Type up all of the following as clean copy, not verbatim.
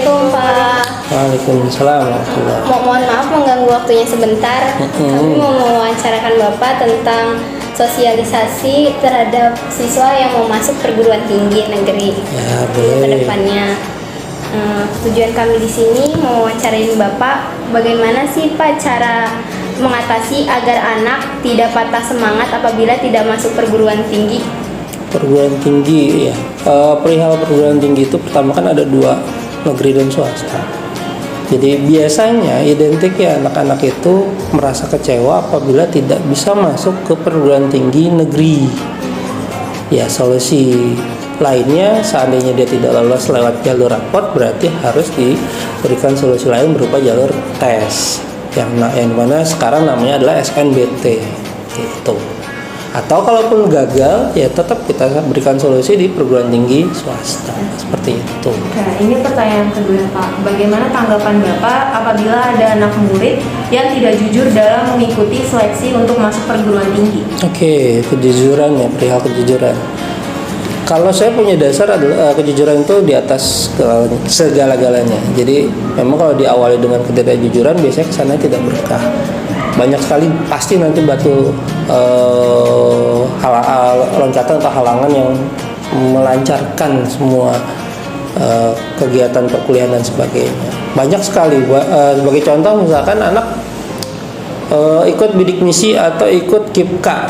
Assalamualaikum Pak. Waalaikumsalam warahmatullahi wabarakatuh. Mohon maaf mengganggu waktunya sebentar. Kami mau mewawancarakan Bapak tentang sosialisasi terhadap siswa yang mau masuk perguruan tinggi negeri Ya, ke boleh. depannya. Tujuan kami di sini mau wawancarain Bapak, bagaimana sih Pak cara mengatasi agar anak tidak patah semangat apabila tidak masuk perguruan tinggi? Perguruan tinggi ya. Perihal perguruan tinggi itu pertama kan ada dua, negeri dan swasta. Jadi biasanya identik ya anak-anak itu merasa kecewa apabila tidak bisa masuk ke perguruan tinggi negeri. Ya, solusi lainnya seandainya dia tidak lolos lewat jalur rapot, berarti harus diberikan solusi lain berupa jalur tes yang mana sekarang namanya adalah SNBT gitu. Atau kalaupun gagal ya tetap kita berikan solusi di perguruan tinggi swasta seperti itu. Nah, ini pertanyaan kedua Pak. Bagaimana tanggapan Bapak apabila ada anak murid yang tidak jujur dalam mengikuti seleksi untuk masuk perguruan tinggi? Oke, kejujuran ya, perihal kejujuran. Kalau saya punya dasar adalah kejujuran itu di atas segala-galanya. Jadi memang kalau diawali dengan ketidakjujuran biasanya kesannya tidak berkah. Banyak sekali pasti nanti batu loncatan atau halangan yang melancarkan semua kegiatan perkuliahan dan sebagainya. Banyak sekali. Sebagai contoh misalkan anak ikut bidik misi atau ikut KIPKA,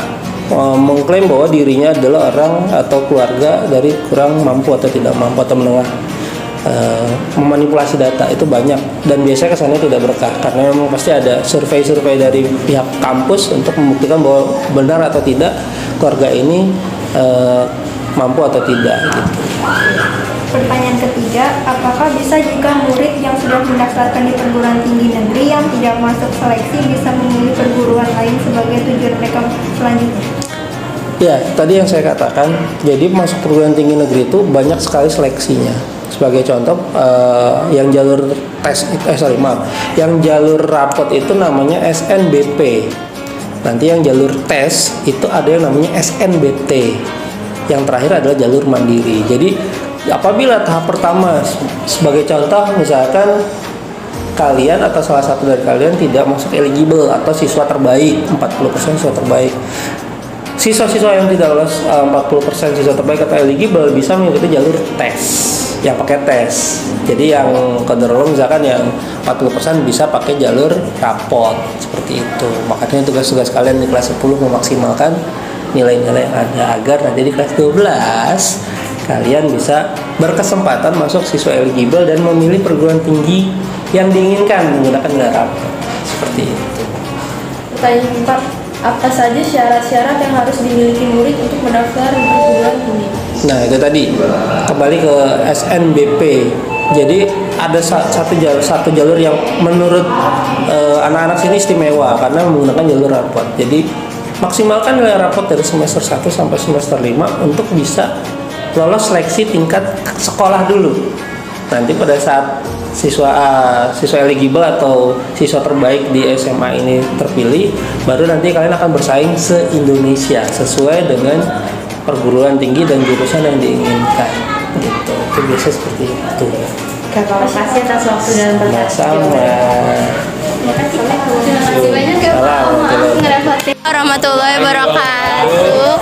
mengklaim bahwa dirinya adalah orang atau keluarga dari kurang mampu atau tidak mampu atau menengah, memanipulasi data itu banyak dan biasanya kesannya tidak berkah karena memang pasti ada survei-survei dari pihak kampus untuk membuktikan bahwa benar atau tidak keluarga ini mampu atau tidak gitu. Pertanyaan ketiga, apakah bisa jika murid yang sudah mendaftarkan di perguruan tinggi negeri yang tidak masuk seleksi bisa memilih perguruan lain sebagai tujuan mereka selanjutnya? Ya, tadi yang saya katakan, jadi masuk perguruan tinggi negeri itu banyak sekali seleksinya. Sebagai contoh, yang jalur tes, yang jalur rapot itu namanya SNBP. Nanti yang jalur tes itu ada yang namanya SNBT. Yang terakhir adalah jalur mandiri. Jadi apabila tahap pertama, sebagai contoh misalkan kalian atau salah satu dari kalian tidak masuk eligible atau siswa terbaik, 40% siswa terbaik. Siswa-siswa yang tidak lolos 40% siswa terbaik atau eligible bisa mengikuti jalur tes yang pakai tes. Jadi yang kecenderungan misalkan yang 40% bisa pakai jalur rapot seperti itu. Makanya tugas-tugas kalian di kelas 10 memaksimalkan nilai-nilai yang ada agar nanti di kelas 12 kalian bisa berkesempatan masuk siswa eligible dan memilih perguruan tinggi yang diinginkan menggunakan nilai rapot seperti itu. Pertanyaan keempat, apa saja syarat-syarat yang harus dimiliki murid untuk mendaftar di perguruan tinggi? Nah itu tadi kembali ke SNBP. Jadi ada satu jalur yang menurut anak-anak sini istimewa karena menggunakan jalur rapot. Jadi maksimalkan nilai rapot dari semester 1 sampai semester 5 untuk bisa lolos seleksi tingkat sekolah dulu. Nanti pada saat siswa eligible atau siswa terbaik di SMA ini terpilih, baru nanti kalian akan bersaing se-Indonesia sesuai dengan perguruan tinggi dan jurusan yang diinginkan gitu. Itu biasa seperti itu. Terima kasih atas waktu dan Sama-sama. Terima kasih banyak ya Pak. Maaf ngerepotin. Warahmatullahi wabarakatuh.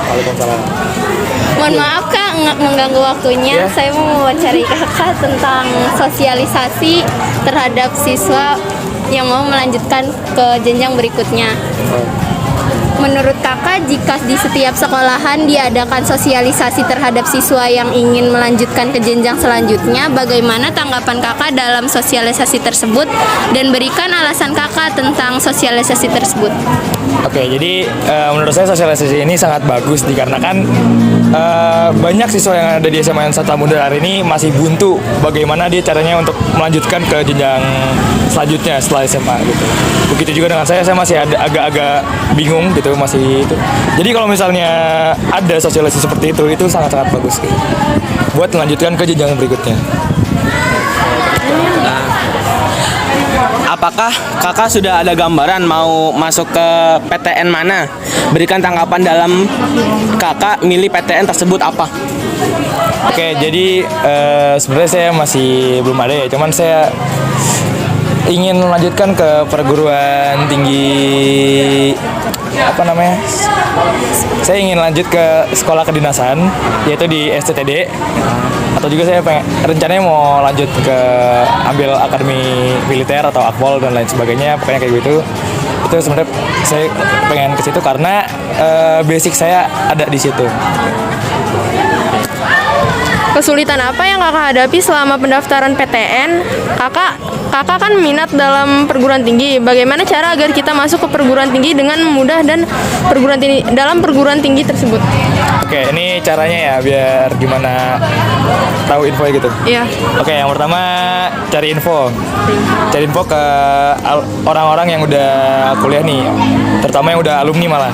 Mohon maaf Kak mengganggu waktunya. Saya mau mewawancari Kakak tentang sosialisasi terhadap siswa yang mau melanjutkan ke jenjang berikutnya. Menurut Kakak, jika di setiap sekolahan diadakan sosialisasi terhadap siswa yang ingin melanjutkan ke jenjang selanjutnya, bagaimana tanggapan Kakak dalam sosialisasi tersebut dan berikan alasan Kakak tentang sosialisasi tersebut? Oke, jadi menurut saya sosialisasi ini sangat bagus dikarenakan banyak siswa yang ada di SMA Santa Muda hari ini masih buntu bagaimana dia caranya untuk melanjutkan ke jenjang selanjutnya setelah SMA gitu. Begitu juga dengan saya masih agak-agak bingung gitu masih itu. Jadi kalau misalnya ada sosialisasi seperti itu sangat-sangat bagus gitu, buat melanjutkan ke jenjang berikutnya. Apakah kakak sudah ada gambaran mau masuk ke PTN mana? Berikan tanggapan dalam kakak milih PTN tersebut apa? Oke, jadi sebenarnya saya masih belum ada ya, cuman saya ingin melanjutkan ke perguruan tinggi apa namanya? Saya ingin lanjut ke sekolah kedinasan, yaitu di STTD. Atau juga saya rencananya mau lanjut ke ambil akademi militer atau akpol dan lain sebagainya, pokoknya kayak gitu. Itu sebenarnya saya pengen ke situ karena basic saya ada di situ. Kesulitan apa yang kakak hadapi selama pendaftaran PTN? Kakak kan minat dalam perguruan tinggi. Bagaimana cara agar kita masuk ke perguruan tinggi dengan mudah dan dalam perguruan tinggi tersebut? Oke, ini caranya ya biar gimana tahu info gitu. Iya. Oke, yang pertama cari info. Cari info ke orang-orang yang udah kuliah nih, terutama yang udah alumni malah.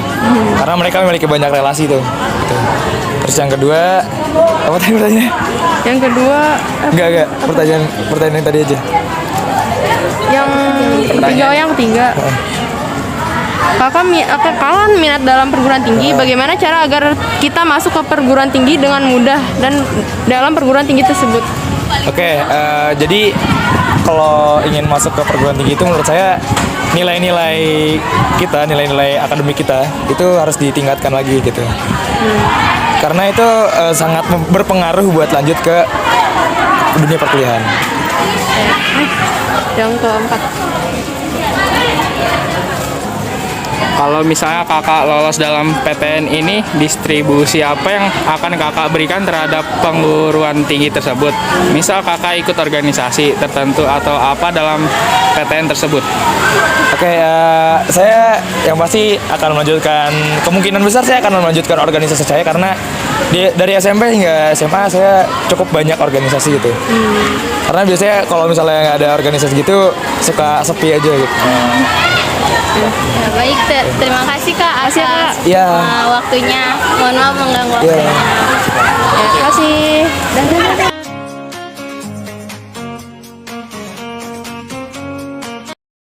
Karena mereka memiliki banyak relasi tuh. Gitu. Terus yang kedua, apa tadi pertanyaannya? Yang kedua, Enggak, pertanyaan yang tadi aja. yang ketiga. Kakak kan minat dalam perguruan tinggi. Bagaimana cara agar kita masuk ke perguruan tinggi dengan mudah dan dalam perguruan tinggi tersebut? Oke, jadi kalau ingin masuk ke perguruan tinggi itu menurut saya nilai-nilai akademik kita itu harus ditingkatkan lagi gitu. Karena itu sangat berpengaruh buat lanjut ke dunia perkuliahan. Yang keempat. Kalau misalnya kakak lolos dalam PTN ini, distribusi apa yang akan kakak berikan terhadap perguruan tinggi tersebut? Misal kakak ikut organisasi tertentu atau apa dalam PTN tersebut? Oke, saya yang pasti akan melanjutkan, kemungkinan besar saya akan melanjutkan organisasi saya karena dari SMP hingga SMA saya cukup banyak organisasi gitu. Karena biasanya kalau misalnya nggak ada organisasi gitu suka sepi aja gitu. Ya, baik, terima kasih Kak atas Iya. waktunya. Mohon maaf mengganggu waktunya. Iya. Terima kasih.